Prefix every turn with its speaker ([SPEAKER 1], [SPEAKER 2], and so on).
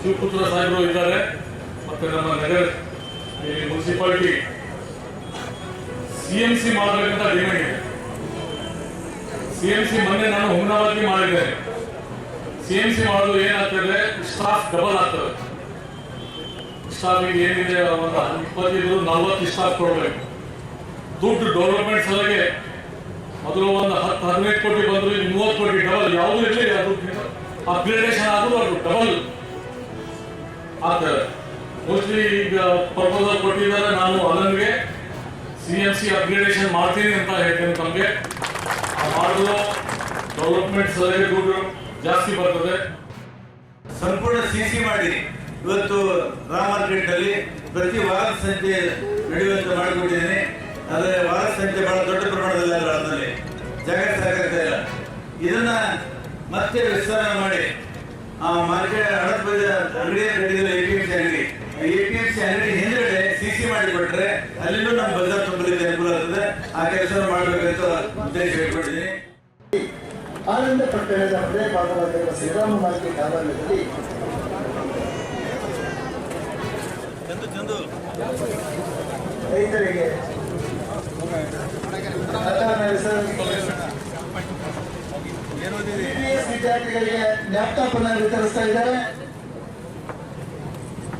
[SPEAKER 1] ಶಿವಪುತ್ರ ಸಾಹೇಬರು ಇದ್ದಾರೆ. ಮತ್ತೆ ನಮ್ಮ ನಗರ ಮುನ್ಸಿಪಾಲಿಟಿ CMC ಮಾಡಬೇಕಂತ ಡಿಮ್ಯಾಂಡ್ ಇದೆ. CMC ಮೊನ್ನೆ ನಾನು ಹುಮನಾಬಾದ್ಗೆ ಮಾಡಿದ್ದೇನೆ. CMC ಮಾಡೋದು ಏನಾಗ್ತದೆ, ಸ್ಟಾಫ್ ಡಬಲ್ ಆಗ್ತದೆ. ಸ್ಟಾಫಿಗೆ ಏನಿದೆ ಒಂದು 25-40 ಸ್ಟಾಫ್ ಕೊಡಬೇಕು. ದುಡ್ಡು ಡೆವಲಪ್ಮೆಂಟ್ ಸಲಹೆಗೆ ಮೊದಲು ಒಂದು 10-15 ಕೋಟಿ ಬಂದ್ರು, ಈಗ 30 ಕೋಟಿ ಡಬಲ್ ಯಾವುದೂ ಇರಲಿ, ಅದು ಅಪ್ಗ್ರೇಡೇಷನ್ ಆದರೂ ಅದು ಡಬಲ್ ಆಗ್ತದೆ. ಮೋಸ್ಟ್ಲಿ ಈಗ ಪ್ರಪೋಸಲ್ ಕೊಟ್ಟಿದ್ದಾರೆ. ನಾನು ಅದನ್ಗೆ CMC ಅಪ್ಗ್ರೇಡೇಷನ್ ಮಾಡ್ತೀನಿ ಅಂತ ಹೇಳ್ತೇನೆ. ತಮಗೆ ಮಾಡಿದ್ರು ಡೆವಲಪ್ಮೆಂಟ್ ಸಲಹೆಗೆ ದುಡ್ಡು ಜಾಸ್ತಿ ಬರ್ತದೆ.
[SPEAKER 2] ಸಂಪೂರ್ಣ CC ಮಾಡಿ ಇವತ್ತು ರಾ ಮಾರ್ಕೆಟ್ ಅಲ್ಲಿ ಪ್ರತಿ ವಾರದ ಸಂತೆ ನಡೆಯುವಂತೆ ಮಾಡಿಕೊಟ್ಟಿದ್ದೀನಿ. ಆದರೆ ವಾರದ ಸಂತೆ ಬಹಳ ದೊಡ್ಡ ಪ್ರಮಾಣದಲ್ಲಿ ಅದರಲ್ಲಿ ಜಾಗ ಸಾಕಾಗ್ತಾ ಇಲ್ಲ. ಇದನ್ನ ಮತ್ತೆ ವಿಸ್ತರಣೆ ಮಾಡಿ ಆ ಮಾರ್ಕೆಟ್ ಹಣದ ಬದ ಅಂಗಡಿ ಕಟ್ಟಿದ್ರೆ APMC ಅಂಗಡಿ ಹಿಂದ್ಗಡೆ CC ಮಾಡಿಕೊಟ್ರೆ ಅಲ್ಲಿನೂ ನಮ್ಮ ಬಜಾರ್ ತುಂಬಲಿಕ್ಕೆ ಅನುಕೂಲ ಆಗ್ತದೆ. ಆ ಕೆಲಸ ಮಾಡಬೇಕಂತ ಉದ್ದೇಶ ಇಟ್ಕೊಂಡಿದ್ದೀನಿ.
[SPEAKER 3] ಆನಂದ ಪಟ್ಟಣದ ಹೃದಯ ಭಾಗವಾಗಿರುವ ಶ್ರೀರಾಮ ಮಾರ್ಕೆಟ್ ಆವರಣದಲ್ಲಿ ರೈತರಿಗೆ ವಿದ್ಯಾರ್ಥಿಗಳಿಗೆ ಲ್ಯಾಪ್ಟಾಪ್ ಅನ್ನು ವಿತರಿಸ್ತಾ ಇದ್ದಾರೆ.